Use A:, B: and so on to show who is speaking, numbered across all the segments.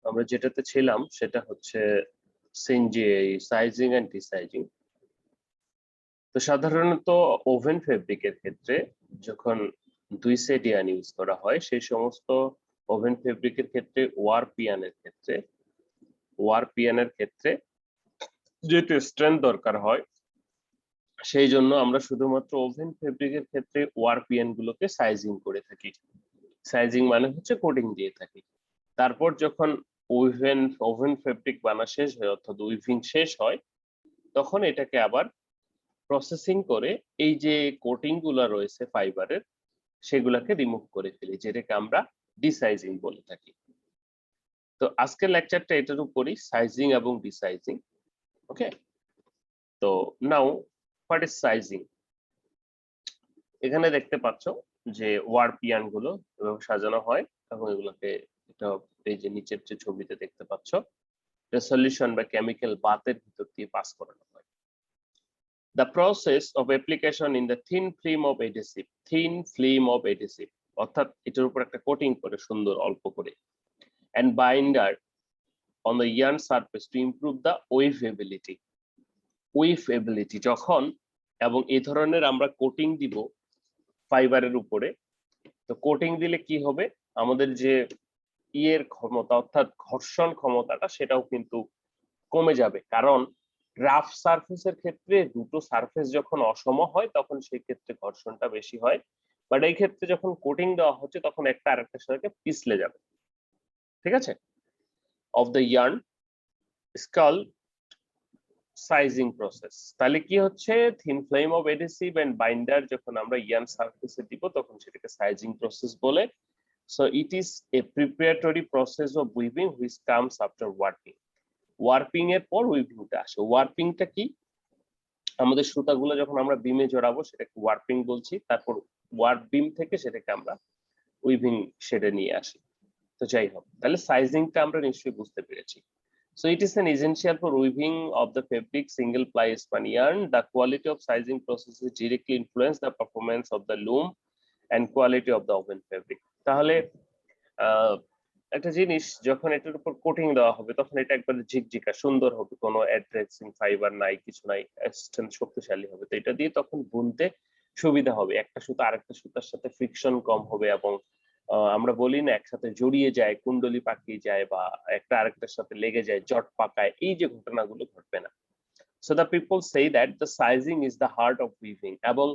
A: আমরা যেটাতে ছিলাম সেটা হচ্ছে সাইজিং এন্ড ডিসাইজিং। তো সাধারণত ওভেন ফেব্রিকের ক্ষেত্রে যখন দুই সেট ইয়ার্ন ইউজ করা হয় সেই সমস্ত ওভেন ফেব্রিকের ক্ষেত্রে ওয়ার ক্ষেত্রে যেহেতু স্ট্রেংথ দরকার হয়, সেই জন্য আমরা শুধুমাত্র ওভেন ফেব্রিকের ক্ষেত্রে ওয়ারপিএন গুলোকে সাইজিং করে থাকি। সাইজিং মানে হচ্ছে কোটিং দিয়ে থাকি। তারপর যখন ওভেন ফেব্রিক বানা শেষ হয় অর্থাৎ উইভিং শেষ হয়, তখন এটাকে আবার প্রসেসিং করে এই যে কোটিং গুলা রয়েছে ফাইবারের, সেগুলাকে রিমুভ করে ফেলি, যেটাকে আমরা ডিসাইজিং বলে থাকি। তো আজকের লেকচারটা এটার উপরই, সাইজিং এবং ডিসাইজিং। ওকে, তো নাও হোয়াট ইজ সাইজিং? এখানে দেখতে পাচ্ছ যে ওয়ারপিয়ান গুলো এভাবে সাজানো হয় এবং এগুলোকে এটা এই যে নিচের যে ছবিতে দেখতে পাচ্ছ সলিউশন বা কেমিক্যাল বাথের ভিতর দিয়ে পাস করানো হয়। The process of application in the thin film of adhesive অর্থাৎ এটার উপর একটা কোটিং করে সুন্দর অল্প করে, and binder on the yarn surface to improve the weavability যখন এবং এই ধরনের আমরা কোটিং দিব ফাইবারের উপরে, তো কোটিং দিলে কি হবে, আমাদের যে ইয়ের ক্ষমতা অর্থাৎ ঘর্ষণ ক্ষমতাটা সেটাও কিন্তু কমে যাবে। কারণ রাফ সারফেসের ক্ষেত্রে দুটো সারফেস যখন অসম হয় তখন সেই ক্ষেত্রে ঘর্ষণটা বেশি হয়, বাট এই ক্ষেত্রে যখন কোটিং দেওয়া হচ্ছে তখন একটা আরেকটার সাথে পিছলে যাবে। ঠিক আছে, of the yarn skull sizing process. তাহলে কি হচ্ছে, thin film of adhesive and binder যখন আমরা ইয়ার্ন সারফেসে দিব তখন সেটাকে সাইজিং প্রসেস বলে। So it is a preparatory process of weaving which comes after warping. Warping এর পর উইভিংটা আসে। ওয়ার্পিংটা কি, আমাদের সুতাগুলো যখন আমরা বিমে জড়াবো সেটাকে ওয়ার্পিং বলছি, তারপর ওয়ার্প বিম থেকে সেটাকে আমরা উইভিং শেডে নিয়ে আসি। তো যাই হোক, তাহলে সাইজিংটা আমরা নিশ্চয়ই বুঝতে পেরেছি। So it is an essential for weaving of the fabric single ply span yarn. The quality of sizing processes directly influence the performance of the loom and quality of the woven fabric. তাহলে একটা জিনিস যখন এটার উপর coating দেওয়া হবে তখন এটা একবারে ঝিকঝিকা সুন্দর হবে, কোনো অ্যাড্রেসিং ফাইবার নাই, কিছু নাই, স্ট্রেংথ শক্তিশালী হবে। তো এটা দিয়ে তখন বুনতে সুবিধা হবে, একটা সুতা আরেকটা সুতার সাথে ফ্রিকশন কম হবে এবং আমরা বলি না একসাথে জড়িয়ে যায়, কুণ্ডলি পাকিয়ে যায় বা একটা আরেকটার সাথে লেগে যায়, জট পাকায়, এই যে ঘটনাগুলো ঘটবে না। সো দ্য পিপল সেই that the sizing is the heart of weaving. এবং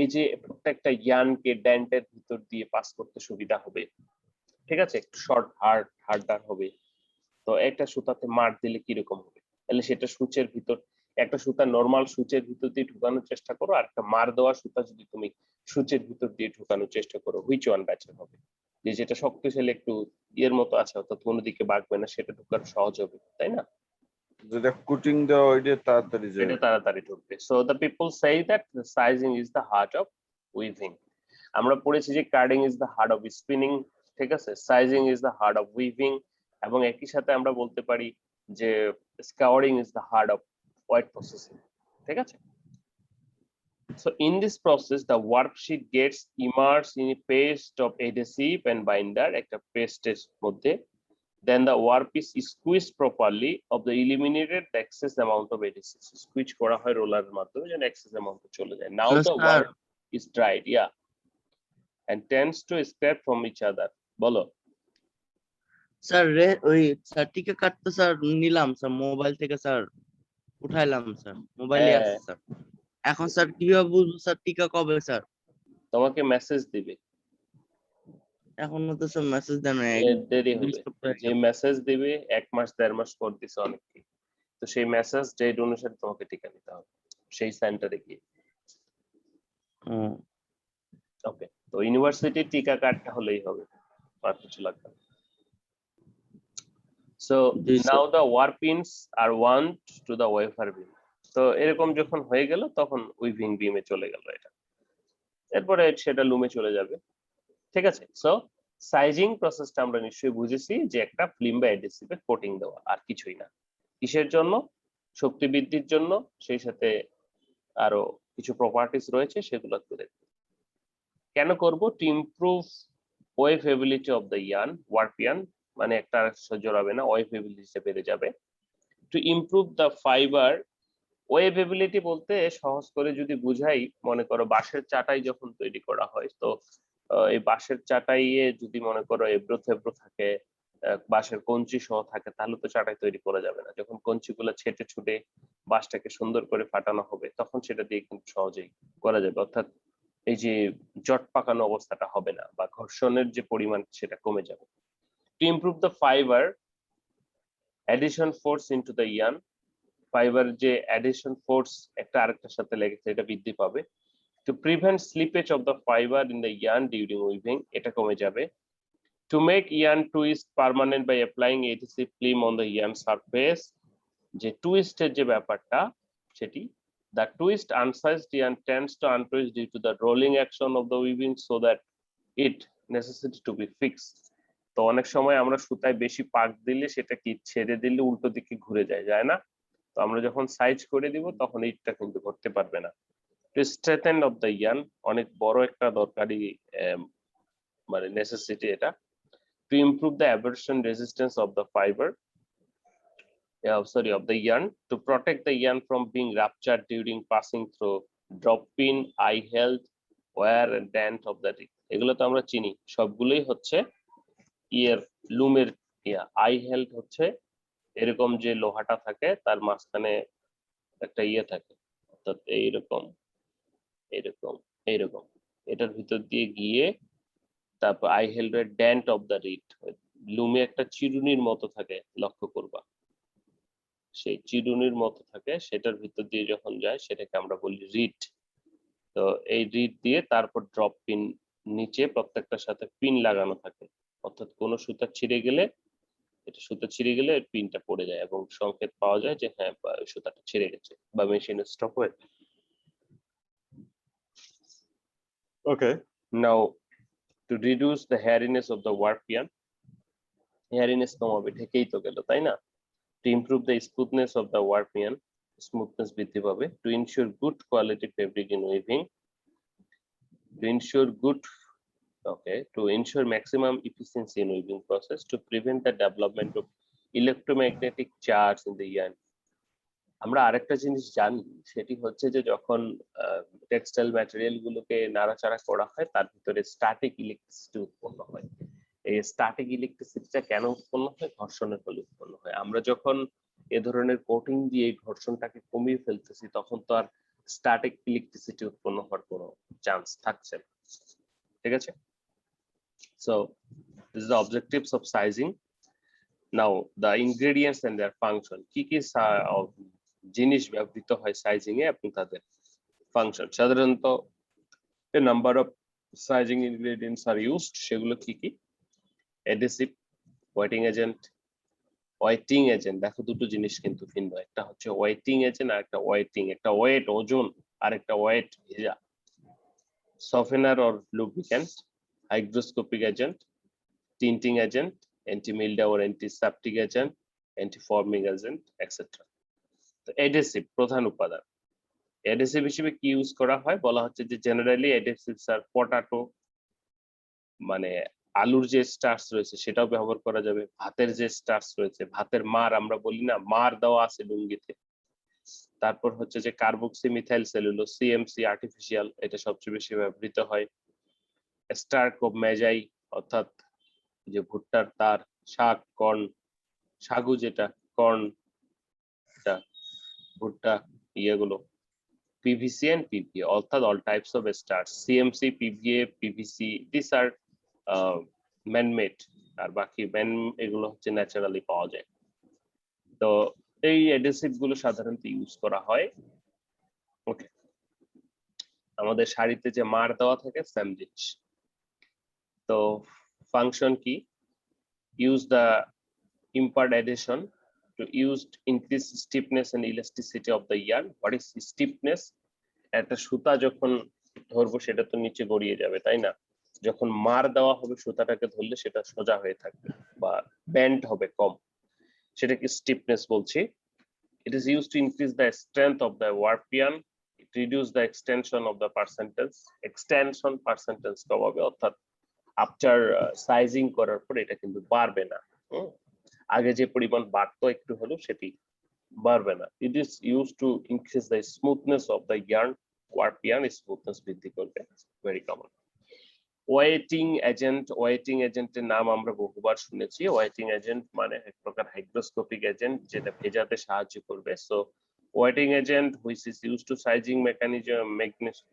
A: এই যে প্রত্যেকটা ইয়ার্নকে ড্যান্টের ভিতর দিয়ে পাস করতে সুবিধা হবে। ঠিক আছে, একটু শর্ট হার্ডার হবে। তো একটা সুতাতে মার দিলে কিরকম হবে, তাহলে সেটা সূচের ভিতর, একটা সুতা নরমাল সূচের ভিতর দিয়ে ঢুকানোর চেষ্টা করো, আর একটা মার দেওয়া সুতা যদি তুমি সূচের ভিতর দিয়ে ঢুকানোর চেষ্টা করো, হুইচ ওয়ান বেটার হবে? যে যেটা শক্তিশালী একটু ইয়ের মতো আছে অর্থাৎ কোনো দিকে বাঁকবে না, সেটা ঢুকানো সহজ হবে, তাই না?
B: যেটা কোটিং দেওয়া ওইটা তাড়াতাড়ি যায়,
A: এটা তাড়াতাড়ি ঢুকবে। So the people say that sizing is the heart of weaving. আমরা পড়েছি যে carding is the heart of spinning, ঠিক আছে, sizing is the heart of weaving, এবং একই সাথে আমরা বলতে পারি যে scouring is the heart of wet processing. ঠিক আছে, so in this process the worksheet gets immersed in a paste of adhesive and binder, একটা পেস্টের মধ্যে, then the warp is squeezed properly of the eliminated the excess amount of adhesive, squeeze করা হয় রোলারের মাধ্যমে যেন excess amount চলে যায়। Now the warp is dried, yeah, and tends to escape from each other. বলো
C: স্যার। ওই sir টিকা কাটতে স্যার নিলাম স্যার, মোবাইল থেকে স্যার উঠাইলাম স্যার, মোবাইলে আছে স্যার। এখন স্যার কিভাবে বুঝবো স্যার টিকা কবে স্যার?
A: তোমাকে মেসেজ দিবে,
C: এখনো তো স্যার মেসেজ দেন নাই,
A: দেরি হবে। যে মেসেজ দিবে 1 মাস 1.5 মাস পর দিছে অনেককে, তো সেই মেসেজ ডেট অনুসারে তোমাকে টিকা নিতে হবে সেই সেন্টারে গিয়ে। ওকে, তো ইউনিভার্সিটি টিকা কাটতে হলেই হবে, আর কিছু লাগবে না। So now the warp pins are wound to the wafer beam. তো এরকম যখন হয়ে গেল তখন উইভিং বিমে চলে গেল এটা, এরপরে সেটা লুমে চলে যাবে। ঠিক আছে, সো সাইজিং প্রসেসটা আমরা নিশ্চয়ই বুঝেছি যে একটা ফিল্ম বা অ্যাডহেসিভে কোটিং দেওয়া, আর কিছুই না। কিসের জন্য? শক্তি বৃদ্ধির জন্য, সেই সাথে আরো কিছু প্রপার্টিজ রয়েছে সেগুলো একটু দেখব। কেন করব? To improve weavability of the yarn, warp yarn, মানে একটা আরেকটার সাথে জড়াবে না, ওয়েভেবিলিটি বেড়ে যাবে। To improve the fibre, weavability বলতে সহজ করে যদি বুঝাই, মনে করো বাঁশের চাটাই যখন তৈরি করা হয়, তো এই বাঁশের চাটাইয়ে যদি মনে করো এবড়ো থেবড়ো থাকে, বাঁশের কঞ্চি সহ থাকে, তাহলে তো চাটাই তৈরি করা যাবে না। যখন কঞ্চিগুলো ছেটে ছুটে বাঁশটাকে সুন্দর করে ফাটানো হবে, তখন সেটা দিয়ে কিন্তু সহজেই করা যাবে। অর্থাৎ এই যে জট পাকানো অবস্থাটা হবে না, বা ঘর্ষণের যে পরিমাণ সেটা কমে যাবে। To improve the fibre addition force into the yarn, fibre যে অ্যাডিশন ফোর্স একটা আরেকটার সাথে লেগেছে এটা বৃদ্ধি পাবে। To prevent slippage of the fibre in the yarn during weaving, এটা কমে যাবে। To make yarn twist permanent by applying adhesive film on the yarn surface, যে টুইস্টের যে ব্যাপারটা সেটি, the twist unsized yarn tends to untwist due to the rolling action of the weaving so that it necessity to be fixed. তো অনেক সময় আমরা সুতায় বেশি পাক দিলে সেটা কি ছেড়ে দিলে উল্টো দিকে ঘুরে যায় না? তো আমরা যখন সাইজ করে দিব তখন এইটা কিন্তু করতে পারবে না। To strengthen of the yarn, অনেক বড় একটা দরকারি মানে নেসেসিটি এটা। To improve the abrasion resistance of the fibre, of the yarn, to protect the yarn from being ruptured during passing through drop pin, eye health, wear and dent of the rig. এগুলো তো আমরা চিনি, সবগুলোই হচ্ছে ইয়ের লুমের I health হচ্ছে এরকম যে লোহাটা থাকে তার মাঝখানে একটা ইয়ে থাকে, অর্থাৎ এইরকম এইরকম এইরকম, এটার ভিতর দিয়ে গিয়ে তারপর আই হেলথ এর ডেন্ট অফ দ্য রিড, লুমে একটা চিরুনির মতো থাকে, লক্ষ্য করবা সেই চিরুনির মতো থাকে, সেটার ভিতর দিয়ে যখন যায় সেটাকে আমরা বলি রিড। তো এই রিড দিয়ে তারপর ড্রপ পিন, নিচে প্রত্যেকটার সাথে পিন লাগানো থাকে, অর্থাৎ কোন সুতা ছিঁড়ে গেলে, এটা সুতা ছিঁড়ে গেলে পিনটা পড়ে যায় এবং সংকেত পাওয়া যায় যে হ্যাঁ সুতাটা ছিঁড়ে গেছে বা মেশিন স্টপ হয়ে। Okay, now to reduce the hairiness of the warp yarn, hairiness কমাবে, ঢেকেই তো গেল তাই না? To improve the smoothness of the warp yarn, smoothness বৃদ্ধি পাবে। To ensure good quality fabric in weaving, to ensure good, okay, to ensure maximum efficiency in weaving process, to prevent the development of electromagnetic charge in the yarn. আমরা আরেকটা জিনিস জানি, সেটি হচ্ছে যে যখন টেক্সটাইল ম্যাটেরিয়াল গুলোকে নাড়াচাড়া করা হয় তার ভিতরে স্ট্যাটিক ইলেকট্রিসিটি উৎপন্ন হয়। এই স্ট্যাটিক ইলেকট্রিসিটিটা কেন উৎপন্ন হয়? ঘর্ষণের ফলে উৎপন্ন হয়। আমরা যখন এ ধরনের কোটিং দিয়ে ঘর্ষণটাকে কমিয়ে ফেলতেছি তখন তো আর স্ট্যাটিক ইলেকট্রিসিটি উৎপন্ন হওয়ার কোনো চান্স থাকছে না, ঠিক আছে? So this is the objectives of sizing. Now the ingredients and their function, কি কি জিনিস ব্যবহৃত হয় সাইজিং এ এবং তাদের ফাংশন। সাধারণত a number of sizing ingredients are used, সেগুলো কি কি? adhesive, wetting agent, waiting agent. দেখো দুটো জিনিস কিন্তু ভিন্ন, একটা হচ্ছে ওয়েটিং এজেন্ট আর একটা ওয়েটিং, একটা ওয়েট ওজন আর একটা ওয়েট ভেজা। Softener or lubricant, hygroscopic agent, tinting agent, anti mildew or antiseptic agent, anti ফর্মিং এজেন্ট এটসেট্রা। তো এডহেসিভ প্রধান উপাদান, এডহেসিভ হিসেবে কি ইউজ করা হয় বলা হচ্ছে যে জেনারেলি এডহেসিভস আর পটাটো, মানে আলুর যে স্টার্চ রয়েছে সেটাও ব্যবহার করা যাবে, ভাতের যে স্টার্চ রয়েছে, ভাতের মার আমরা বলি না, মার দেওয়া আছে লুঙ্গিতে। তারপর হচ্ছে যে carboxy methyl cellulose, CMC artificial, এটা সবচেয়ে বেশি ব্যবহৃত হয়। স্টার্ক অফ মেজাই, অর্থাৎ যে ভুট্টার তার, শাক, কর্ন, সাগু যেটা কর্ন, ভুট্টা ইয়েগুলো, পিভিসি এন্ড পিভিএ, অর্থাৎ all types of starch, CMC, PVA, PVC, this are manmade, আর বাকি ম্যান এগুলো হচ্ছে ন্যাচারালি পাওয়া যায়। তো এই অ্যাডহেসিভ গুলো সাধারণত ইউজ করা হয়। ওকে, আমাদের শাড়িতে যে মার দেওয়া থাকে সেম জিনিস। তো ফাংশন কি? Use the impart adhesion to use increase stiffness and elasticity of the yarn. What is stiffness? একটা সুতা যখন ধরবো সেটা তো নিচে গড়িয়ে যাবে তাই না? যখন মার দেওয়া হবে সুতাটাকে ধরলে সেটা সোজা হয়ে থাকবে বা বেন্ড হবে কম, সেটাকে স্টিফনেস বলছি। It is used to increase the strength of the warp yarn. It reduce the extension of the percentage. Extension percentage কমাবে, অর্থাৎ আফটার সাইজিং করার পর এটা কিন্তু বাড়বে না, আগে যে পরিমাণ বাড়তো একটু হলেও সেটি বাড়বে না। It is use two increase the smoothness of the yarn, warp yarn smoothness বৃদ্ধি করবে, ভেরি কমন। ওয়েটিং এজেন্টের নাম আমরা বহুবার শুনেছি। ওয়েটিং এজেন্ট মানে এক প্রকার হাইগ্রোস্কোপিক এজেন্ট যেটা ভেজাতে সাহায্য করবে। So wetting agent which is use to sizing mechanism,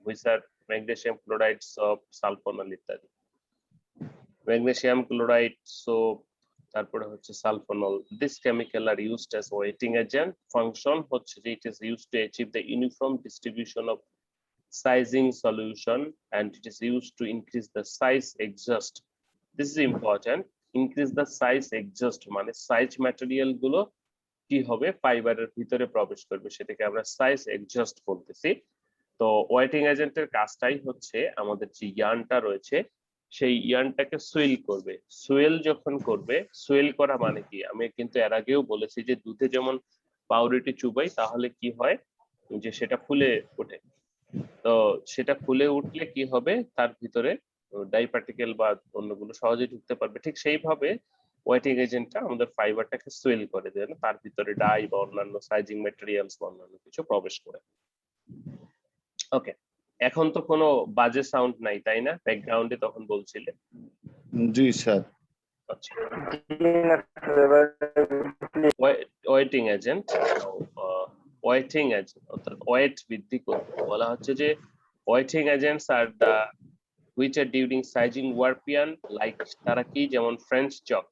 A: which are magnesium chloride, সব সালফোনল ইত্যাদি। ম্যাগনেসিয়াম ক্লোরাইড, সো তারপরে হচ্ছে sulphonol. This chemical are used as wetting agent. Function হচ্ছে যে it is used to achieve the uniform distribution of sizing solution and it is used to increase the size exhaust. This is important. Increase the size exhaust মানে size material গুলো কি হবে, ফাইবারের ভিতরে প্রবেশ করবে, সেটাকে আমরা সাইজ এক্সজস্ট বলতেছি। তো ওয়েটিং এজেন্টের কাজটাই হচ্ছে আমাদের যে ইয়ার্নটা রয়েছে সেই ইয়ার্নটাকে সুইল করবে। সুয়েল যখন করবে, সুয়েল করা মানে কি, আমি কিন্তু এর আগেও বলেছি যে দুধে যেমন পাউরুটি চুবাই তাহলে কি হয় যে সেটা ফুলে ওঠে। তো সেটা ফুলে উঠলে কি হবে, তার ভিতরে ডাই পার্টিকেল বা অন্যগুলো সহজে ঢুকতে পারবে। ঠিক সেইভাবে ওয়েটিং এজেন্টটা আমাদের ফাইবারটাকে সুয়েল করে দেয়, তার ভিতরে ডাই বা অন্যান্য সাইজিং ম্যাটেরিয়ালস বা অন্যান্য কিছু প্রবেশ করে। ওকে, এখন তো কোনো বাজে সাউন্ড নাই তাই না ব্যাকগ্রাউন্ডে, তখন বলছিলে?
B: জি স্যার।
A: আচ্ছা, ওয়েটিং এজেন্ট, ওয়েটিং এজেন্ট অর্থাৎ ওয়েট বৃদ্ধি করবে। বলা হচ্ছে যে ওয়েটিং এজেন্টস আর the which are during sizing warpian like তারা কি, যেমন ফ্রেঞ্চ চক,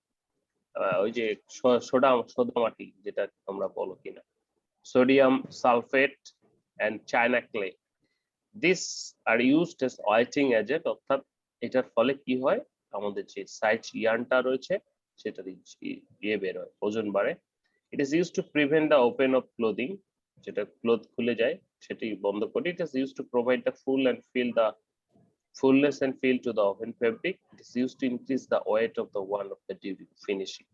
A: ওই যে সোডা মাটি যেটা আমরা বলো কিনা, sodium sulphate and china clay, these are used as oiting agent। অর্থাৎ এটার ফলে কি হয়, আমাদের যে সাইজ ইয়ার্নটা রয়েছে সেটার ইয়ে বের হয়, ওজন বাড়ে। It is used to prevent the open of clothing, যেটা ক্লোথ খুলে যায় সেটি বন্ধ করে। It is used to provide the fullness and feel to the oven fabric. It is used to increase the weight of the one of the during finishing.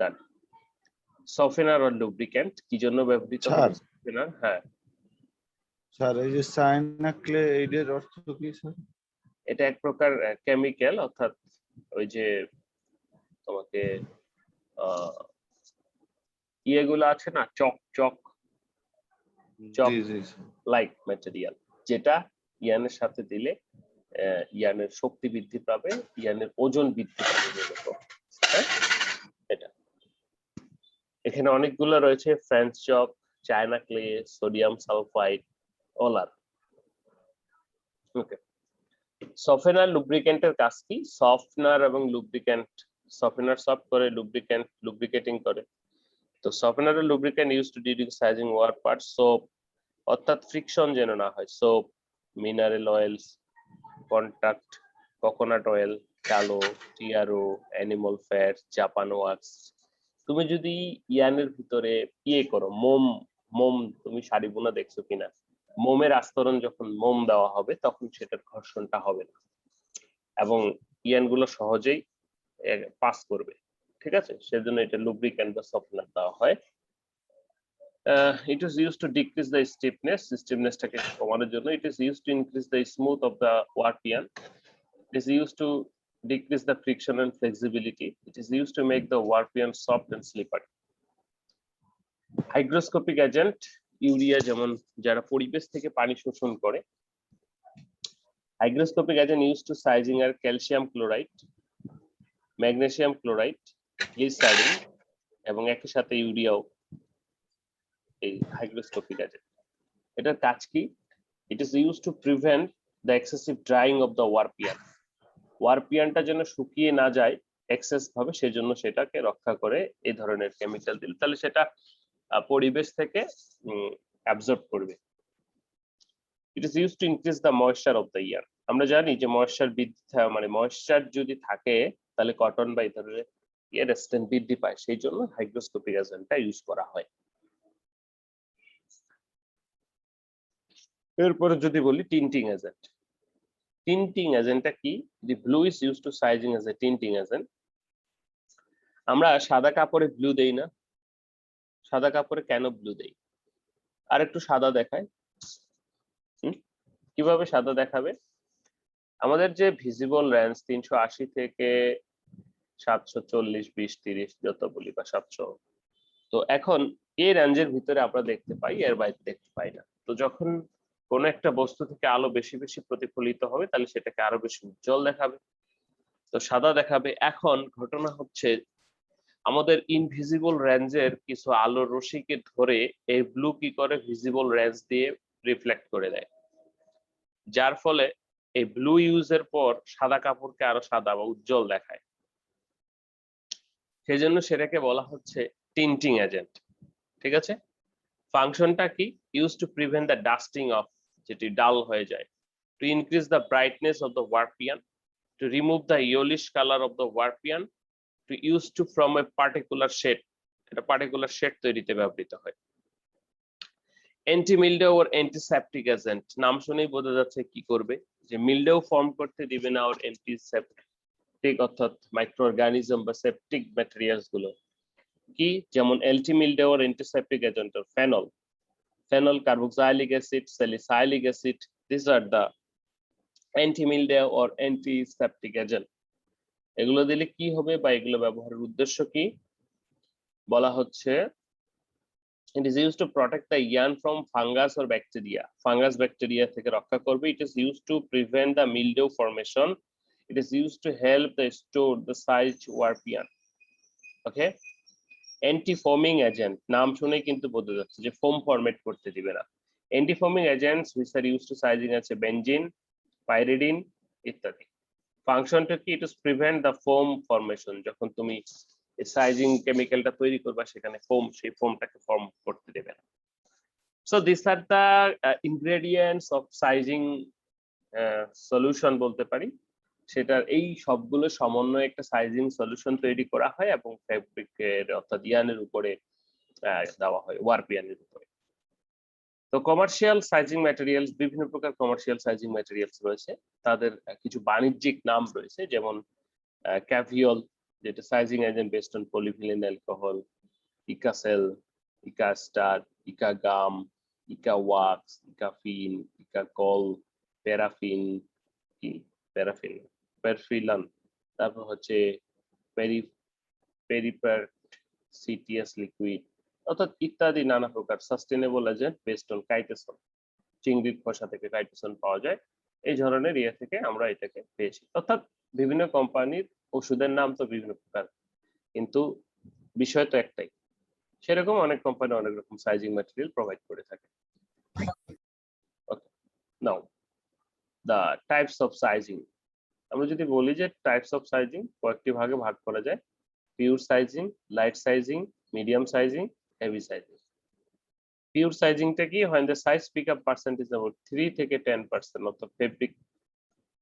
A: Done. Softener or lubricant কি জন্য ব্যবহৃত হয় softener? হ্যাঁ
B: sir, এই যে China clay এর অর্থ কি স্যার?
A: এটা এক প্রকার কেমিক্যাল, অর্থাৎ ওই যে তোমাকে ইয়েগুলো আছে না, চক
B: জি জি
A: লাইক ম্যাটেরিয়াল, যেটা ইয়ানের সাথে দিলে ইয়ানের শক্তি বৃদ্ধি পাবে, ইয়ানের ওজন বৃদ্ধি পাবে মূলত। হ্যাঁ, এটা এখানে অনেকগুলো রয়েছে, French chalk, china clay, sodium sulphide, ওলার। ওকে, সফটনার লুব্রিকেন্টের কাজ কি? সফটনার এবং লুব্রিকেন্ট, সফটনার সফট করে, লুব্রিকেন্ট লুব্রিকেটিং করে। তো সফটনার আর lubricant use to during sizing warp part, soap অর্থাৎ ফ্রিকশন যেন না হয়, soap, mineral oils, contact, coconut oil, tallow, টিয়ারো, অ্যানিমাল ফ্যাট, জাপান ওয়াক্স। তুমি যদি ইয়ানের ভিতরে ইয়ে করো, মোম তুমি শাড়ি বোনা দেখছো কিনা, মোমের আস্তরণ যখন মোম দেওয়া হবে তখন সেটার ঘর্ষণটা হবে না এবং ইয়ানগুলো সহজেই পাস করবে। ঠিক আছে, সেজন্য এটা লুব্রিক্যান্ট বা সফটনার দেওয়া হয়। It is used to decrease the stiffness টাকে কমানোর জন্য। It is used to increase the smooth of the warp yarn. It is used to decrease the friction and flexibility. It is used to make the warp yarn soft and slippery. Hygroscopic agent, urea যেমন যারা পরিবেশ থেকে পানি শোষণ করে। Hygroscopic agent used to sizing are calcium chloride, magnesium chloride, glycerin এবং একই সাথে ইউরিয়াও এই hygroscopic agent। এটার কাজ কি? It is used to prevent the excessive drying of the warp yarn. Warp ইয়ার্নটা যেন শুকিয়ে না যায় এক্সেস ভাবে, সেজন্য সেটাকে রক্ষা করে এই ধরনের কেমিক্যাল দিলে, তাহলে সেটা পরিবেশ থেকে অ্যাবজর্ব করবে। It is used to increase the moisture of the yarn. আমরা জানি যে ময়েশ্চার বৃদ্ধি, মানে ময়েশ্চার যদি থাকে তাহলে কটন বা এই ধরনের রেজিস্ট্যান্স বৃদ্ধি পায়, সেই জন্য হাইগ্রোস্কোপিক এজেন্টটা ইউজ করা হয়। এরপরে যদি বলি টিন্টিং এজেন্ট। টিন্টিং এজেন্টটা কি? The blue is used to sizing as a tinting agent. আমরা সাদা কাপড়ে ব্লু দেই না, সাদা কাপড়ে কেন ব্লু দেই? আর একটু সাদা দেখায়, কিভাবে সাদা দেখাবে? আমাদের যে ভিজিবল রেঞ্জ 380 থেকে 740, 20, 30 যত বলি বা 700। তো এখন এই রেঞ্জের ভিতরে আমরা দেখতে পাই, এর বাইরে দেখতে পাই না। তো যখন কোন একটা বস্তু থেকে আলো বেশি বেশি প্রতিফলিত হবে তাহলে সেটাকে আরো বেশি উজ্জ্বল দেখাবে, তো সাদা দেখাবে। এখন ঘটনা হচ্ছে আমাদের ইনভিজিবল রেঞ্জের কিছু আলোর রশ্মিকে ধরে এই ব্লু কি করে ভিজিবল রেঞ্জ দিয়ে রিফ্লেক্ট করে দেয়, যার ফলে এই ব্লু ইউজের পর সাদা কাপড়কে আরো সাদা বা উজ্জ্বল দেখায়। সেজন্য সেটাকে বলা হচ্ছে টিন্টিং এজেন্ট। ঠিক আছে, ফাংশনটা কি? Use to prevent the dusting of, যেটি ডাল হয়ে যায়, to increase the brightness of the warp yarn, to remove the yellowish colour of the warp yarn, to use to from a particular shade, এটা particular shade তৈরিতে ব্যবহৃত হয়। Anti mildew or antiseptic agent, নাম শুনেই বোঝা যাচ্ছে কি করবে, যে মিলডেউ ফর্ম করতে দিবে না ওর অ্যান্টিসেপটিক অর্থাৎ মাইক্রো অর্গানিজম বা সেপটিক ম্যাটেরিয়ালস গুলো কি, যেমন anti mildew or antiseptic agent phenol, phenol, carboxylic acid, salicylic acid. These are the anti-mildew or antiseptic agent. এগুলো দিলে কি হবে বা এগুলো ব্যবহারের উদ্দেশ্য কি? বলা হচ্ছে it is used to protect the yarn from fungus or bacteria. Fungus bacteria থেকে রক্ষা করবে. It is used to prevent the mildew formation. It is used to help the store the size warp yarn. Okay. Anti ফোমিং agent, নাম শুনে কিন্তু বোঝা যাচ্ছে যে foam format করতে দিবে না। Anti ফোমিং agents which are used to sizing আছে বেনজিন, পাইরিডিন ইত্যাদি। ফাংশনটা কি? It is prevent the foam formation, যখন তুমি সাইজিং কেমিক্যালটা তৈরি করবা সেখানে ফোম, সেই ফোমটাকে ফর্ম করতে দেবে না। So this are the ingredients of sizing solution বলতে পারি, সেটার এই সবগুলো সমন্বয়ে একটা সাইজিং সলিউশন তৈরি করা হয় এবং ফেব্রিকের অর্থাৎ ইয়ানের উপরে দেওয়া হয়, ওয়ার্প ইয়ানের উপরে। তো কমার্শিয়াল সাইজিং ম্যাটেরিয়ালস, বিভিন্ন প্রকার কমার্শিয়াল সাইজিং ম্যাটেরিয়ালস রয়েছে, তাদের কিছু বাণিজ্যিক নাম রয়েছে, যেমন ক্যাভিওল, যেটা sizing agent based on polyvinyl alcohol, ইকাসেল, ইকাস্টার, ইকাগাম, ইকাওয়াক্স, ইকাফিন, ইকাকল, প্যারাফিন, কি প্যারাফিন, পারফিলান, তারপর হচ্ছে পেরিপার্ট, সিটিএস লিকুইড, অর্থাৎ ইত্যাদি নানা প্রকার sustainable agent based on chitosan. চিংড়ির খোসা থেকে কাইটোসন পাওয়া যায়, এই ধরনের ইয়ে থেকে আমরা এটাকে পেয়েছি। অর্থাৎ বিভিন্ন কোম্পানির ওষুধের নাম তো বিভিন্ন প্রকার, কিন্তু বিষয় তো একটাই। সেরকম অনেক কোম্পানি অনেক রকম সাইজিং ম্যাটেরিয়াল প্রোভাইড করে থাকে। ওকে, নাও দ্য টাইপস অফ সাইজিং। আমরা যদি বলি যে টাইপস অফ সাইজিং কয়েকটি ভাগে ভাগ করা যায়: pure sizing, light sizing, medium sizing, heavy sizing. Pure সাইজিংটা কি? when the size pick up percentage about 3 থেকে 10%, অর্থাৎ ফেব্রিক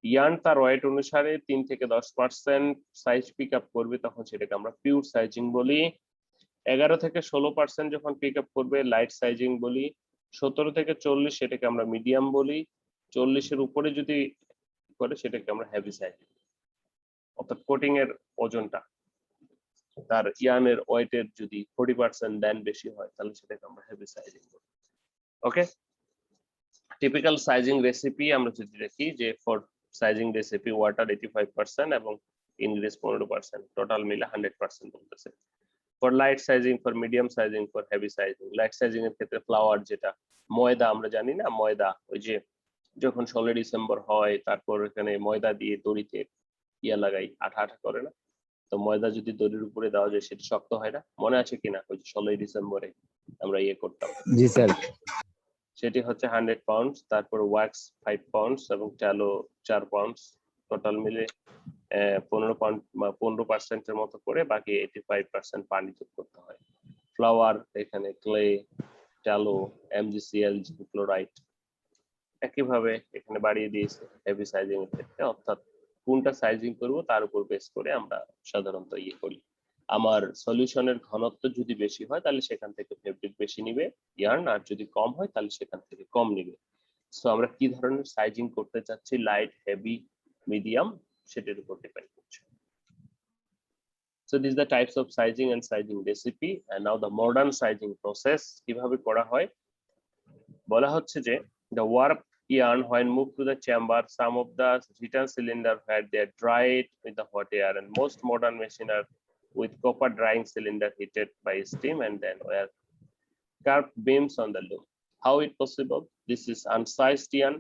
A: ইয়ার্ন তার ওয়েট অনুসারে 3 থেকে 10% সাইজ পিক আপ করবে, তখন সেটাকে আমরা পিওর সাইজিং বলি। 11 থেকে 16% যখন পিক আপ করবে লাইট সাইজিং বলি। 17 থেকে 40 সেটাকে আমরা মিডিয়াম বলি। 40-এর উপরে যদি করে সেটাকে আমরা হেভি সাইজিং, অর্থাৎ কোটিং এর ওজনটা তার ইয়ানের ওয়েটের যদি 40% দেন বেশি হয় তাহলে সেটাকে আমরা হেভি সাইজিং বলি। ওকে, টিপিক্যাল সাইজিং রেসিপি আমরা যদি দেখি যে ফর সাইজিং রেসিপি ওয়াটার 85% এবং ইনগ্রিডিয়েন্টস 15%, টোটাল মিলে 100% বলতেছে। For light sizing, for medium sizing, for heavy sizing. Light sizing এর ক্ষেত্রে ফ্লাওয়ার, যেটা ময়দা, আমরা জানি না ময়দা, ওই যে যখন 16 ডিসেম্বর হয় তারপর এখানে ময়দা দিয়ে দড়িতে ইয়া লাগাই, আঠা আঠা করে না, তো ময়দা যদি দড়ির উপরে দেওয়া যায় সেটা শক্ত হয় না, মনে আছে কিনা? ওই 16 ডিসেম্বরে আমরা ইয়ে করতাম।
D: জি স্যার।
A: সেটি হচ্ছে 100 পাউন্ড, তারপর ওয়াক্স 5 পাউন্ড এবং ট্যালো 4 পাউন্ড, টোটাল মিলে 15 পাউন্ড বা 15% এর মতো করে, বাকি 85% পানি যোগ করতে হয়। ফ্লাওয়ার, এখানে clay, tallow, MgCl, zinc chloride, একইভাবে এখানে বাড়িয়ে দিয়েছে হেভি সাইজিং এর ক্ষেত্রে, অর্থাৎ কোনটা সাইজিং করব তার উপর বেস করে আমরা সাধারণত ইয়ে করি। আমার সলিউশনের ঘনত্ব যদি বেশি হয় তাহলে সেখান থেকে ফেব্রিক বেশি নিবে ইয়ার্ন, আর যদি কম হয় তাহলে সেখান থেকে কম নিবে। সো আমরা কি ধরনের সাইজিং করতে চাচ্ছি, লাইট, হেভি, মিডিয়াম, সেটার উপর ডিপেন্ড করছে। So these are the types of sizing and sizing recipe, and now the modern sizing process কিভাবে করা হয় বলা হচ্ছে যে the warp yarn when moved to the chamber. Some of the return cylinder where they are dried with the hot air, and most modern machine are with copper drying cylinder heated by steam and then were curved beams on the loom. How it possible? This is unsized yarn.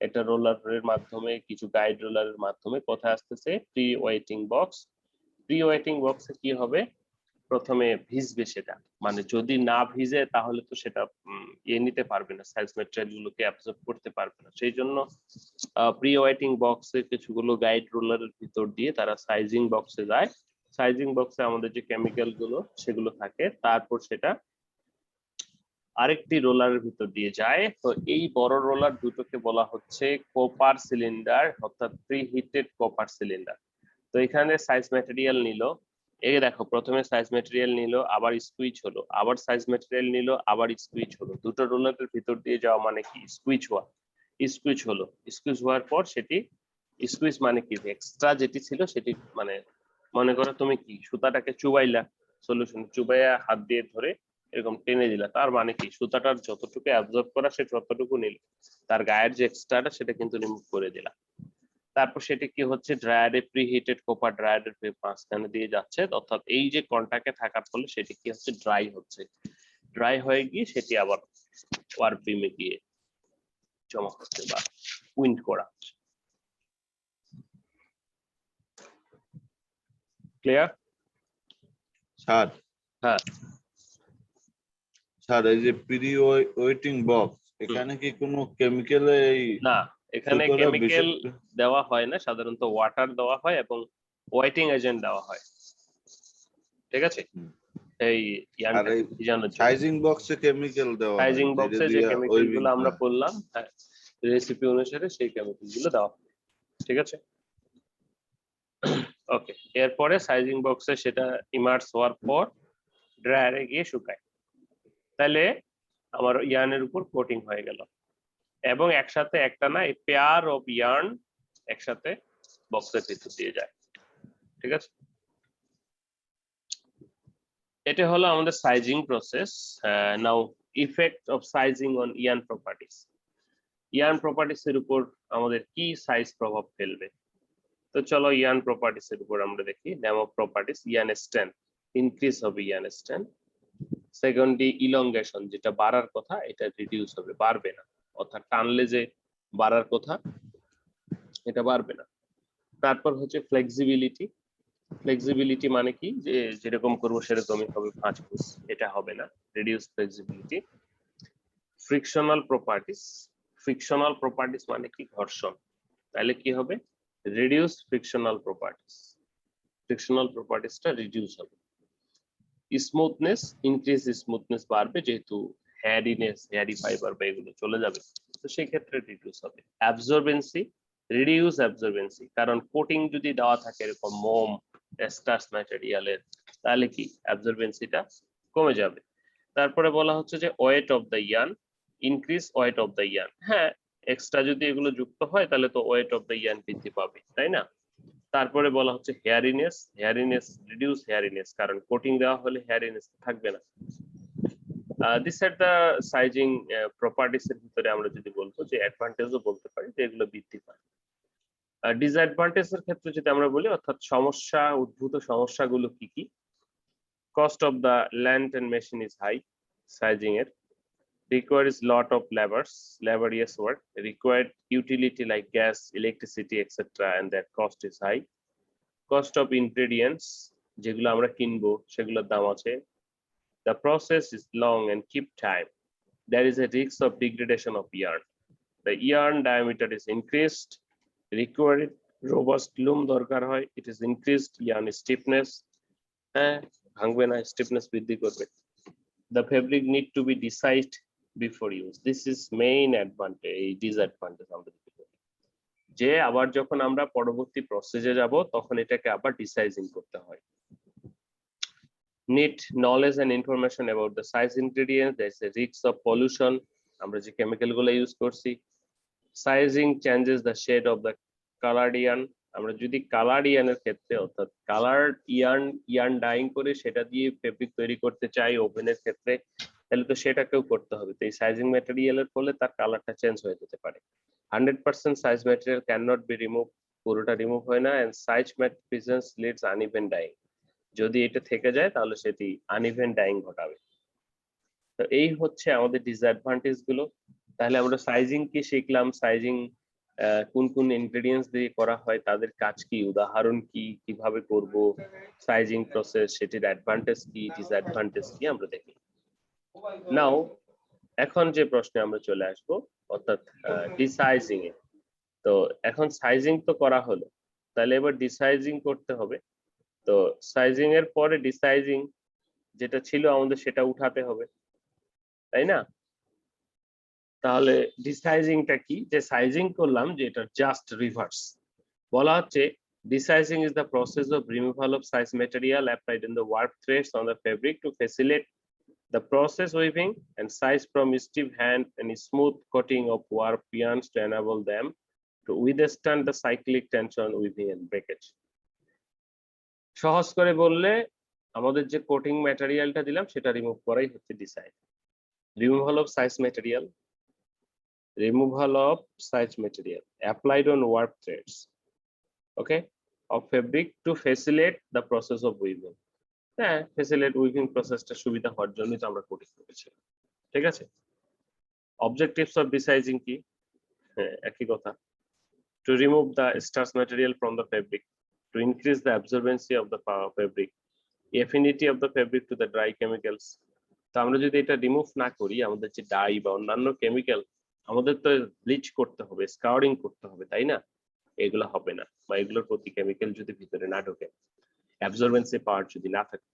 A: এটা রোলারের মাধ্যমে কিছু guide রোলারের মাধ্যমে কোথায় আসতেছে pre waiting box. Pre waiting বক্সে কি হবে, প্রথমে ভিজবে সেটা, মানে যদি না ভিজে তাহলে তো সেটা নিতে পারবে না, সাইজ ম্যাটেরিয়াল গুলোকে অ্যাবজর্ব করতে পারবে না। সেই জন্য প্রি ওয়েটিং বক্সে কিছুগুলো গাইড রোলারের ভিতর দিয়ে তারা সাইজিং বক্সে যায়। সাইজিং বক্সে আমাদের যে কেমিক্যাল গুলো সেগুলো থাকে, তারপর সেটা আরেকটি রোলারের ভিতর দিয়ে যায়। তো এই বড় রোলার দুটোকে বলা হচ্ছে কপার সিলিন্ডার, অর্থাৎ প্রি হিটেড কপার সিলিন্ডার। তো এখানে সাইজ ম্যাটেরিয়াল নিল, এই দেখো প্রথমে সাইজ ম্যাটেরিয়াল নিল, আবার স্কুইচ হলো, আবার সাইজ ম্যাটেরিয়াল নিল, আবার স্কুইচ হলো। দুটো রোলারের ভিতর দিয়ে যাওয়া মানে কি স্কুইচ হওয়া, স্কুইচ হলো, স্কুইচ হওয়ার পর সেটি স্কুইচ মানে কি এক্সট্রা যেটি ছিল সেটি, মানে মনে করো তুমি কি সুতাটাকে চুবাইলা, সলিউশন চুবাইয়া হাত দিয়ে ধরে এরকম টেনে দিলা, তার মানে কি সুতাটার যতটুকু অ্যাবজর্ব করা সে ততটুকু নিল, তার গায়ের যে এক্সট্রাটা সেটা কিন্তু রিমুভ করে দিলা। তারপর সেটি কি হচ্ছে ড্রায়ারে প্রি হিটেড কোপার ড্রায়ারের মাঝখানে দিয়ে যাচ্ছে, অর্থাৎ এই যে কন্টাক্টে থাকার ফলে সেটি কি হচ্ছে ড্রাই হচ্ছে, ড্রাই হয়ে গিয়ে সেটি আবার ওয়ার্ক বিমে গিয়ে জমা হচ্ছে বা উইন্ড করা হচ্ছে। ক্লিয়ার?
B: স্যার
A: হ্যাঁ
B: স্যার এই যে প্রি ওয়েটিং বক্স, এখানে কি কোনো কেমিক্যাল
A: না, এখানে
B: সুতরাং
A: কেমিক্যাল
B: বিষাক্ত-
A: দেওয়া হয় না, সাধারণত ওয়াটার দেওয়া হয় এবং ওয়েটিং এজেন্ট দেওয়া হয়, ঠিক আছে? এই
B: আর এই
A: ইয়ানের জন্য
B: সাইজিং বক্সে কেমিক্যাল দেওয়া হয়
A: সাইজিং
B: যেটা
A: বক্সে যে
B: দিয়ে
A: কেমিক্যাল
B: ওয়েভিং
A: গুলো আমরা
B: হয়।
A: বললাম, হ্যাঁ রেসিপি অনুসারে সেই কেমিক্যাল গুলো দেওয়া হয়, ঠিক আছে? ওকে, এরপরে সাইজিং বক্সে সেটা ইমার্স হওয়ার পর ড্রায়ারে গিয়ে শুকায়, তাহলে আমার ইয়ার্নের উপর কোটিং হয়ে গেল এবং একসাথে একটা না এই পেয়ার অফ ইয়ার্ন একসাথে বক্সের ভিতর দিয়ে যায়, ঠিক আছে? এটা হলো আমাদের sizing process. Now effect of sizing on yarn properties. Yarn properties এর উপর আমাদের কি সাইজ প্রভাব ফেলবে? তো চলো ইয়ার্ন প্রপার্টিস এর উপর আমরা দেখি। Name of properties, yarn strength increase হবে, ইয়ার্ন স্ট্রেংথ। সেকেন্ডলি ইলংগেশন, যেটা বাড়ার কথা এটা রিডিউস হবে, বাড়বে না, অর্থাৎ টানলে যে বাড়ার কথা এটা বাড়বে না। তারপর হচ্ছে ফ্লেক্সিবিলিটি। ফ্লেক্সিবিলিটি মানে কি, যে যেরকম করবো সেরকমই হবে, ভাঁজ ফুস এটা হবে না, reduce flexibility. Frictional properties, frictional properties মানে কি ঘর্ষণ, তাহলে কি হবে রিডিউস ফ্রিকশনাল প্রপার্টিস, ফ্রিকশনাল প্রপার্টিসটা রিডিউস হবে। স্মুথনেস, ইনক্রিজ স্মুথনেস বাড়বে, যেহেতু হ্যারিনেস হ্যারি ফাইবার বা এগুলো চলে যাবে, তো সেই ক্ষেত্রে রিডিউস হবে। অ্যাবজর্বেন্সি, রিডিউস অ্যাবজর্বেন্সি, কারণ কোটিং যদি দেওয়া থাকে এরকম মোম স্টার্চ ম্যাটেরিয়ালের, তাহলে কি অ্যাবজর্বেন্সিটা কমে যাবে। তারপরে বলা হচ্ছে যে weight of the yarn, increase weight of the yarn, হ্যাঁ এক্সট্রা যদি এগুলো যুক্ত হয় তাহলে তো ওয়েট অফ দ্য ইয়ার্ন বৃদ্ধি পাবে, তাই না? তারপরে বলা হচ্ছে হেয়ারিনেস, হেয়ারিনেস রিডিউস হেয়ারিনেস, কারণ কোটিং দেওয়া হলে হেয়ারিনেস থাকবে না। This are the sizing properties এর ভিতরে আমরা যদি বলবো যে অ্যাডভান্টেজও বলতে পারি যে এগুলো বৃদ্ধি পায়। ডিসঅ্যাডভান্টেজ এর ক্ষেত্রে যদি আমরা বলি, অর্থাৎ সমস্যা, উদ্ভূত সমস্যাগুলো কি কি? Cost of the land and machine is high, sizing এর requires lot of laborious work, required utility like gas, electricity, etc., and that cost is high. Cost of ingredients, যেগুলো আমরা কিনবো সেগুলোর দাম আছে। The process is long and keep time. There is a risk of degradation of yarn. The yarn diameter is increased, required robust loom দরকার হয়, it is increased yarn stiffness, হ্যাঁ ভাঙবে না, stiffness বৃদ্ধি করবে। The fabric need to be desized before use. This is main advantage, disadvantage আমাদের যে আবার যখন আমরা পরবর্তী প্রসেসে যাব তখন এটাকে আবার ডিসাইজিং করতে হয়। Need knowledge and information about the size ingredients. There is a risk of pollution, আমরা যে কেমিক্যাল গুলো ইউজ করছি। Sizing changes the shade of the colored yarn. আমরা যদি কালার্ড ইয়ার্নের ক্ষেত্রে, অর্থাৎ কালার্ড ইয়ার্ন ডাইং করে সেটা দিয়ে ফেব্রিক তৈরি করতে চাই ওভেনের ক্ষেত্রে, তাহলে তো সেটাকেও করতে হবে। তো এই সাইজিং ম্যাটেরিয়ালের ফলে তার কালারটা চেঞ্জ হয়ে যেতে পারে। 100% size material can not be remove, পুরোটা রিমুভ হয় না। And size mat presence leads uneven dyeing, যদি এটা থেকে যায় তাহলে সেটি আনইভেন ডাইং ঘটাবে। তো এই হচ্ছে আমাদের ডিসঅ্যাডভান্টেজ গুলো। তাহলে আমরা সাইজিং কি শিখলাম, সাইজিং কোন কোন ইনগ্রেডিয়েন্টস দিয়ে করা হয়, তাদের কাজ কি, উদাহরণ কি, কিভাবে করব, সাইজিং প্রসেস, সেটির অ্যাডভান্টেজ কি, ডিসঅ্যাডভান্টেজ কি আমরা দেখি। নাও এখন যে প্রশ্নে আমরা চলে আসব, অর্থাৎ ডিসাইজিং এ। তো এখন সাইজিং তো করা হলো, তাহলে এবার ডিসাইজিং করতে হবে। তো সাইজিং এর পরে ডিসাইজিং যেটা ছিল আমাদের সেটা উঠাতে হবে, তাই না? তাহলে ডিসাইজিংটা কি, যে সাইজিং করলাম যে এটা জাস্ট রিভার্স। বলা হচ্ছে ডিসাইজিং is the process of removal of size material applied in the warp threads on the fabric to facilitate the process weaving and size from stiff hand and smooth coating of warp yarns to enable them to withstand the cyclic tension, weaving and breakage. সহজ করে বললে আমাদের যে coating ম্যাটেরিয়ালটা দিলাম সেটা remove করাই হচ্ছে decide. Removal of size material, removal of size material applied on warp threads, okay, of fabric to facilitate the process of weaving. হ্যাঁ, facilitate weaving processটা সুবিধা হওয়ার জন্যই তো আমরা কোটিং করেছি, ঠিক আছে। অবজেক্টিভস অফ ডিসাইজিং কি? হ্যাঁ, একই কথা। To remove the starch material from the fabric, to increase the absorbency of the fabric, affinity of the fabric to the dry chemicals. তো আমরা যদি এটা রিমুভ না করি, আমাদের যে ডাই বা অন্যান্য কেমিক্যাল, আমাদের তো ব্লিচ করতে হবে, স্কাউরিং করতে হবে, তাই না? এগুলো হবে না, বা এগুলোর প্রতি কেমিক্যাল যদি ভিতরে না ঢোকে, অ্যাবজর্বেন্সি পাওয়ার যদি না থাকে।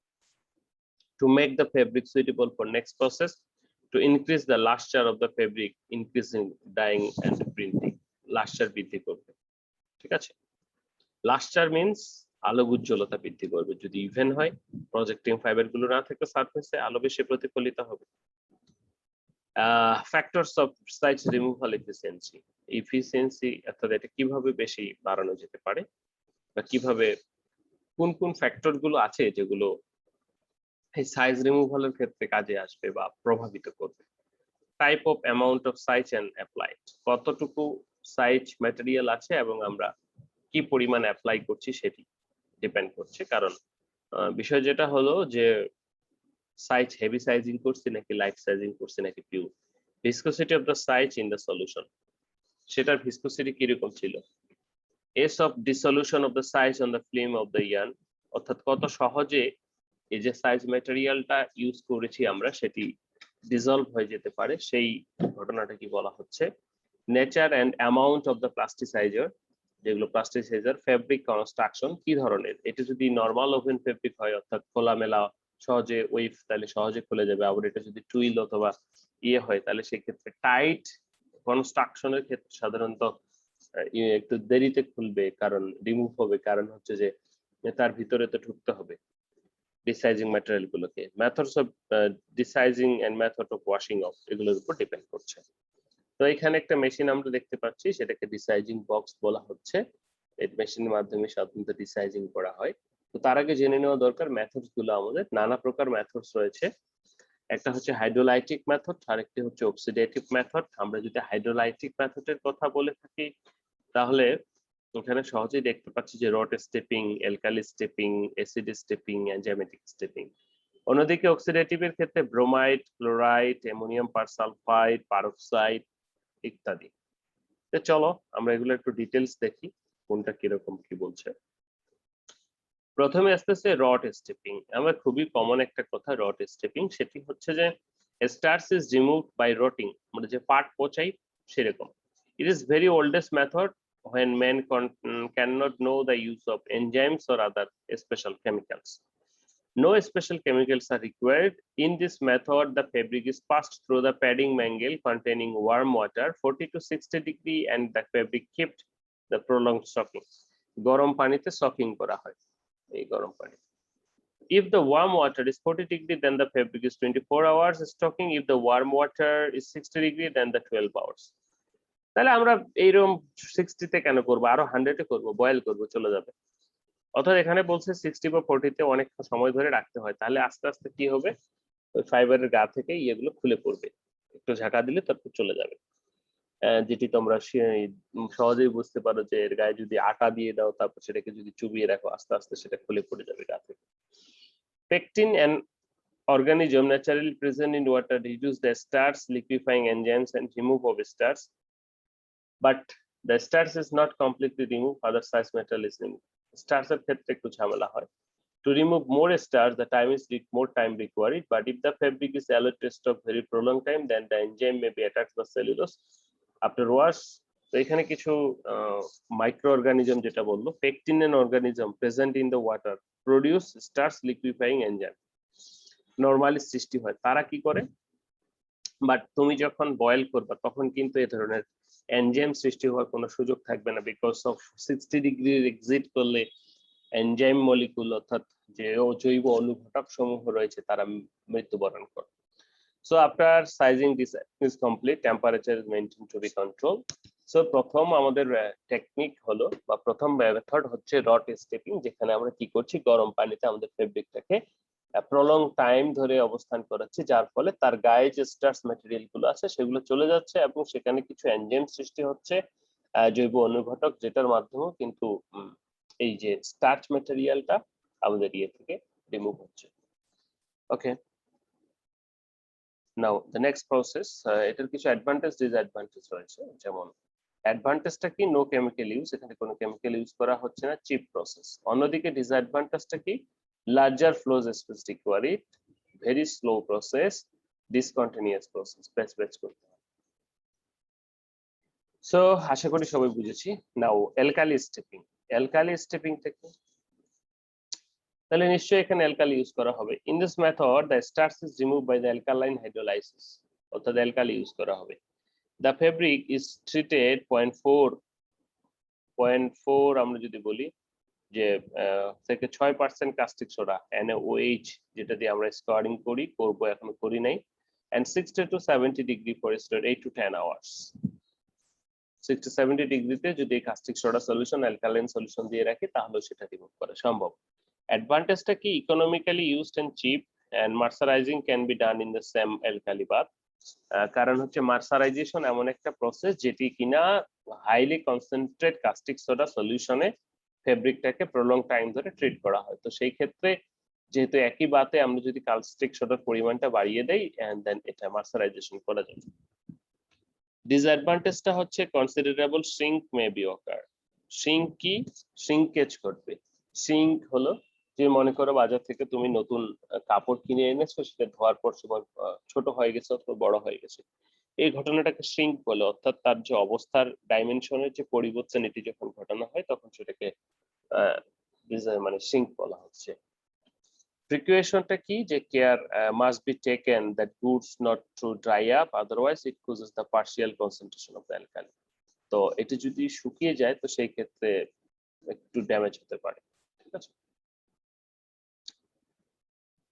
A: To make the fabric suitable for next process, to increase the luster of the fabric, increasing dyeing and printing. লাস্টার বৃদ্ধি করবে, ঠিক আছে। লাস্টার মিন্স আলো উজ্জ্বলতা বৃদ্ধি করবে। যদি ইভেন হয়, প্রজেক্টিং ফাইবার গুলো না থাকে সারফেসে, আলো বেশি প্রতিফলিত হবে। Factors of size removal efficiency, অর্থাৎ এটা কিভাবে বেশি বাড়ানো যেতে পারে, বা কিভাবে কোন কোন ফ্যাক্টর গুলো আছে যেগুলো এই সাইজ রিমুভালের ক্ষেত্রে কাজে আসবে বা প্রভাবিত করবে। Type of amount of size and applied, কতটুকু সাইজ ম্যাটেরিয়াল আছে এবং আমরা কি পরিমাণ অ্যাপ্লাই করছি সেটি ডিপেন্ড করছে। কারণ বিষয় যেটা হলো যে সাইজ হেভি সাইজিং করছি নাকি লাইট সাইজিং করছি নাকি pure. Viscosity of the size in the solution, সেটার ভিসকোসিটি কিরকম ছিল। S of dissolution of the size on the film of the yarn, অর্থাৎ কত সহজে এই যে সাইজ ম্যাটেরিয়ালটা ইউজ করেছি আমরা সেটি ডিসলভ হয়ে যেতে পারে, সেই ঘটনাটা কি বলা হচ্ছে। Nature and amount of the plasticiser, যেগুলো প্লাস্টিসাইজার। ফেব্রিক কনস্ট্রাকশন কি ধরনের, এটা যদি নর্মাল ওভেন ফেব্রিক হয় অর্থাৎ খোলামেলা সহজে ওয়েভ, তাহলে সহজে খুলে যাবে। আবার এটা যদি টুইল অথবা ইয়ে হয় তাহলে সেক্ষেত্রে টাইট কনস্ট্রাকশনের ক্ষেত্রে সাধারণত একটু দেরিতে খুলবে, কারণ রিমুভ হবে, কারণ হচ্ছে যে তার ভিতরে তো ঢুকতে হবে ডিসাইজিং ম্যাটেরিয়াল গুলোকে। Methods of desizing and method of washing off, এগুলোর উপর ডিপেন্ড করছে। তো এখানে একটা মেশিন আমরা দেখতে পাচ্ছি, সেটাকে ডিসাইজিং বক্স বলা হচ্ছে। এই মেশিনের মাধ্যমে সাধারণত ডিসাইজিং করা হয়। তো তার আগে জেনে নেওয়া দরকার মেথডস গুলো। আমাদের নানা প্রকার মেথডস রয়েছে। একটা হচ্ছে হাইড্রোলাইটিক মেথড, আরেকটি হচ্ছে অক্সিডেটিভ মেথড। আমরা যদি হাইড্রোলাইটিক মেথডের কথা বলে থাকি তাহলে এখানে সহজেই দেখতে পাচ্ছি যে rot steeping, alkali steeping, acid steeping, enzymatic steeping. অন্যদিকে অক্সিডেটিভের ক্ষেত্রে bromide, chloride, ammonium persulphate, peroxide ইত্যাদি। তো চলো আমরা এগুলো একটু ডিটেলস দেখি কোনটা কিরকম কি বলছে। প্রথমে আসতেছে রট স্টেপিং। আমার খুবই কমন একটা কথা রট স্টেপিং, সেটি হচ্ছে যে starch is removed by rotting, আমরা যে পাট পচাই সেরকম। It is very oldest method when men cannot know the use of enzymes or other special chemicals. No special chemicals are required. In this method, the fabric is passed through the padding mangle containing warm water 40 to 60 degree and the fabric kept the prolonged soaking. গরম পানিতে সকিং করা হয়, এই গরম পানি। If the warm water is 40 degree, then the fabric is 24 hours stocking. If the warm water is 60 degree, then the 12 hours. তাহলে আমরা এইরকম 60 তে কেন করবো, আরো 100 এ করবো, বয়েল করবো, চলে যাবে। অর্থাৎ এখানে বলছে 60 বা 40 তে অনেক সময় ধরে রাখতে হয়, তাহলে আস্তে আস্তে কি হবে, ওই ফাইবারের গা থেকে ইয়েগুলো খুলে পড়বে, একটু ঝাঁকা দিলে তারপর চলে যাবে। যেটি তোমরা সহজেই বুঝতে পারো যে এর গায়ে যদি আটা দিয়ে দাও তারপর সেটাকে যদি চুবিয়ে রাখো আস্তে আস্তে সেটা খুলে পড়ে যাবে গা থেকে। Pectin and organism naturally present in water reduce the starch liquefying enzymes and remove of starch, but the starch is not completely removed, other starch material is removed. Starch এর ক্ষেত্রে একটু ঝামেলা হয়। To remove more starch, the more time required, but if the fabric is allowed to stop very prolonged time, then the enzyme may be attacked the cellulose after wash. তো এখানে কিছু micro organism যেটা বললো, pectin and organism present in the water produce starch liquefying enzyme, normally সৃষ্টি হয়। তারা কি করে, বাট তুমি যখন বয়েল করবা তখন কিন্তু এই ধরনের এনজাইম সৃষ্টি হওয়ার কোনো সুযোগ থাকবে না, বিকজ অফ 60 ডিগ্রি এক্সিট করলে এনজাইম মলিকুল অর্থাৎ যে জৈব অনুঘটক সমূহ রয়েছে তারা মৃত্যুবরণ করে। So after sizing this is complete, temperature is maintained to be controlled. So প্রথম আমাদের টেকনিক হলো বা প্রথম মেথড হচ্ছে রট স্টেপিং, যেখানে আমরা কি করছি, গরম পানিতে আমাদের ফেব্রিকটাকে প্রলং টাইম ধরে অবস্থান করাচ্ছি, যার ফলে তার গায়ে যে স্টার্চ ম্যাটেরিয়াল গুলো আছে সেগুলো চলে যাচ্ছে এবং সেখানে কিছু এনজাইম সৃষ্টি হচ্ছে, জৈব অনুঘটক, যেটার মাধ্যমে কিন্তু এই যে স্টার্চ ম্যাটেরিয়ালটা আমাদের ইয়ে থেকে রিমুভ হচ্ছে। ওকে, নাও দ্য নেক্সট প্রসেস, এটার কিছু অ্যাডভান্টেজ ডিসঅ্যাডভান্টেজ রয়েছে। যেমন অ্যাডভান্টেজটা কি, নো কেমিক্যাল ইউজ, এখানে কোনো কেমিক্যাল ইউজ করা হচ্ছে না, চিপ প্রসেস। অন্যদিকে ডিসঅ্যাডভান্টেজটা কি, larger floors space required, very slow process, discontinuous process, batch batch করতে হয়। সো আশা করি সবাই বুঝেছি। Now alkali steeping, alkali steeping থেকে তাহলে নিশ্চয়ই এখানে অ্যালকালি ইউজ করা হবে। In this method the starch is remove by the alkaline hydrolysis, অর্থাৎ অ্যালকালি ইউজ করা হবে। দ্য ফেব্রিক ইজ ট্রিটেড 0.4 আমরা যদি বলি যে থেকে 6% কাস্টিক সোডা NaOH, যেটা দিয়ে আমরা স্কারিং করবো এখনো করি নাই, and 60 to 70 degree for 8 to 10 hours। 60-70 ডিগ্রিতে যদি caustic soda solution alkaline solution দিয়ে রাখি তাহলে সেটা রিমুভ করা সম্ভব। অ্যাডভান্টেজটা কি, economically used and cheap, and mercerising can be done in the same alkali bath. কারণ হচ্ছে মার্সারাইজেশন এমন একটা প্রসেস যেটি কিনা হাইলি কনসেন্ট্রেট কাস্টিক সোডা সলিউশনে ফেব্রিকটাকে প্রলং টাইম ধরে ট্রিট করা হয়। তো সেই ক্ষেত্রে যেহেতু একই বাতে আমরা যদি কাস্টিক সোডার পরিমাণটা বাড়িয়ে দেই এন্ড দেন এটা মার্সারাইজেশন করা যাবে। ডিসঅ্যাডভান্টেজটা হচ্ছে considerable shrink may be ochre. Shrink কি, শ্রিঙ্কেজ করবে। শ্রিঙ্ক হলো যে মনে করো বাজার থেকে তুমি নতুন কাপড় কিনে এনেছো, সেটা ধোয়ার পর সময় ছোট হয়ে গেছে অথবা বড় হয়ে গেছে, এই ঘটনাটাকে শ্রিঙ্ক বলে, অর্থাৎ তার যে অবস্থার ডাইমেনশনের যে পরিবর্তন এটি যখন ঘটানো হয় তখন সেটাকে মানে শ্রিঙ্ক বলা হচ্ছে। প্রিকুয়েশনটা কি, যে care must be taken that goods not to dry up, otherwise it causes the partial concentration of the alkali. তো এটি যদি শুকিয়ে যায় তো সেই ক্ষেত্রে একটু ড্যামেজ হতে পারে, ঠিক আছে।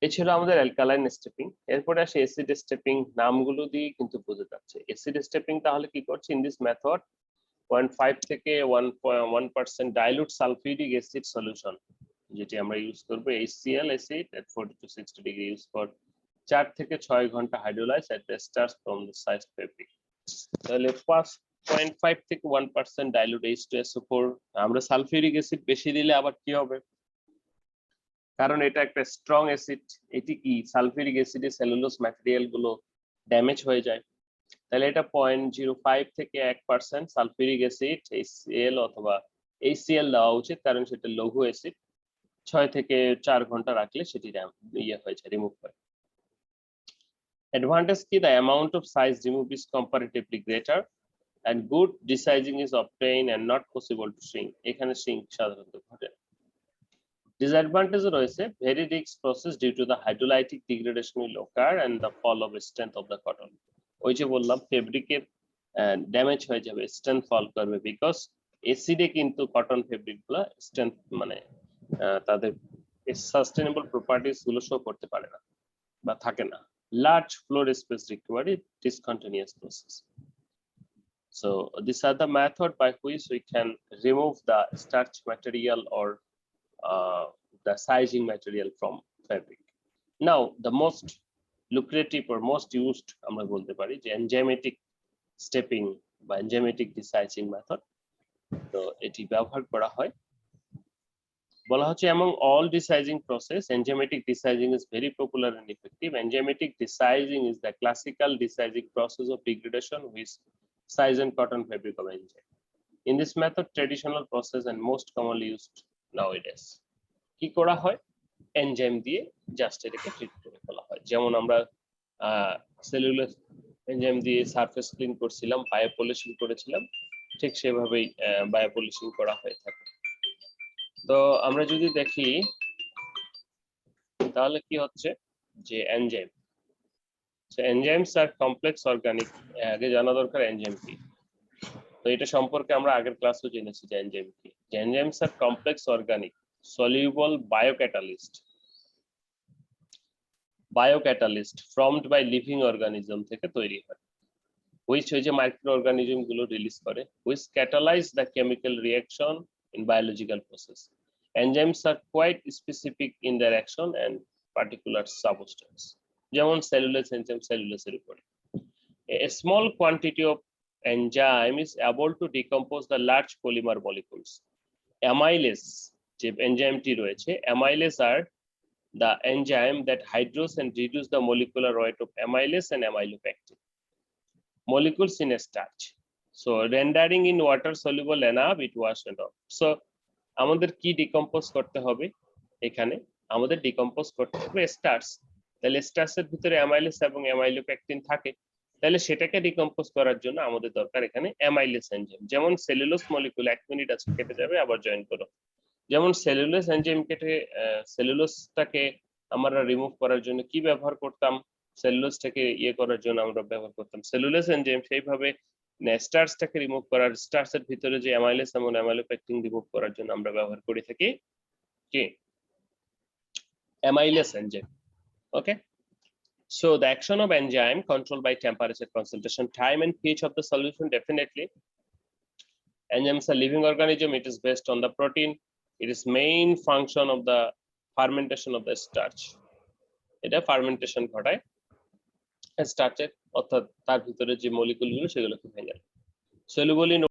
A: এই ছিল আমাদের অ্যালকালাইন স্টেপিং। এরপরে আসে অ্যাসিড স্টেপিং, নামগুলো দিয়ে কিন্তু বোঝা যাচ্ছে। অ্যাসিড স্টেপিং তাহলে কি করছে, ইন দিস মেথড 0.5 থেকে 1% ডাইলুট সালফিউরিক অ্যাসিড সলিউশন, যেটি আমরা ইউজ করব HCl acid at 40 to 60 degree, use for 4 থেকে 6 ঘন্টা hydrolyse at the starch from the size fabric. তাহলে 0.5 থেকে 1% ডাইলুট H2SO4, আমরা সালফিউরিক অ্যাসিড বেশি দিলে আবার কি হবে, কারণ এটা একটা স্ট্রং অ্যাসিড, এটি কি সালফিউরিক অ্যাসিডে সেলুলোজ ম্যাটেরিয়াল গুলো ড্যামেজ হয়ে যায়। তাহলে এটা 0.05 থেকে 1% সালফিউরিক অ্যাসিড HCl অথবা HCl দেওয়া উচিত, কারণ সেটা লঘু অ্যাসিড। 6 থেকে 4 ঘন্টা রাখলে সেটি ইয়ে হয়ে যায়, রিমুভ হয়। অ্যাডভান্টেজ কি, the amount of size remove is comparatively greater and good desizing is obtained and not possible to shrink, এখানে shrink সাধারণত ঘটে না। ডিসঅ্যাডভান্টেজ রয়েছে, very risk process due to the hydrolytic degradation will occur and the fall of strength of the cotton, ওই যে বললাম ফেব্রিকের damage হয়ে যাবে, স্ট্রেংথ ফল করবে, বিকজ এসিডে কিন্তু কটন ফেব্রিক গুলা স্ট্রেংথ মানে তাদের সাস্টেনেবল প্রপার্টিজ গুলো শো করতে পারে না বা থাকে না। Large floor space required, discontinuous process. So these are the method by which we can remove the starch material or the sizing material from fabric. Now the most lucrative or most used আমরা বলতে পারি যে enzymatic stepping বা enzymatic ডিসাইজিং method. তো এটি ব্যবহার করা হয়। বলা হচ্ছে among all desizing process enzymatic desizing is very popular and effective. Enzymatic desizing is the classical desizing process of degradation with size and cotton fabric of enzyme. In this method traditional process and most commonly used nowadays. কি করা হয় enzyme দিয়ে just এটাকে treat করে ফেলা হয়। যেমন আমরা সেলুলোজ এনজাইম দিয়ে সারফেস ক্লিন করছিলাম, বায়োপলিশিং করেছিলাম, ঠিক সেভাবেই বায়োপলিশিং করা হয়ে থাকে। তো আমরা যদি দেখি তাহলে কি হচ্ছে যে enzyme, enzymes are complex organic, আগে জানা দরকার এনজাইম কি। তো এটা সম্পর্কে আমরা আগের ক্লাসও জেনেছি যে এনজাইম কি। Enzymes are complex organic soluble biocatalyst formed by living organism থেকে তৈরি হয়, which ওই যে মাইক্রো অর্গানিজম গুলো রিলিজ করে, which catalyze the chemical reaction in biological process. Enzymes are quite specific in their action and particular substance. যেমন cellulose enzyme সেলুলোজের উপরে। A small quantity of enzyme is able to decompose the large polymer molecules. Amylase যে এনজাইমটি রয়েছে, amylase are the enzyme that hydrose and reduce the molecular weight of amylase and amylopectin molecules in a starch, so rendering in water soluble enough it wash and off. So আমাদের কি decompose করতে হবে, এখানে আমাদের decompose করতে হবে starch. তাহলে স্টার্চের ভিতরে অ্যামাইলেস এবং অ্যামাইলোপেকটিন থাকে, তাহলে সেটাকে ডিকম্পোজ করার জন্য আমাদের দরকার এখানে অ্যামাইলেস এনজাইম। যেমন সেলুলোজ মলিকুল 1 মিনিট আছে কেটে যাবে, আবার জয়েন করো। যেমন সেলুলোজ এনজাইম কেটে সেলুলোজটাকে আমরা রিমুভ করার জন্য কি ব্যবহার করতাম, সেলুলোজটাকে ইয়ে করার জন্য আমরা ব্যবহার করতাম সেলুলোজ এনজাইম। সেইভাবে স্টার্চটাকে রিমুভ করার, স্টার্চের ভিতরে যে অ্যামাইলেস এবং অ্যামাইলোপেকটিন রিমুভ করার জন্য আমরা ব্যবহার করে থাকি কি amylase enzyme. Okay, so the action of enzyme controlled by temperature, concentration, time and pH of the solution. Definitely enzymes are living organism, it is based on the protein, it is main function of the fermentation of the starch. এটা fermentation ঘটায় স্টার্চের, অর্থাৎ তার ভিতরে যে মলিকুলগুলো সেগুলোকে ভেঙে। soluble in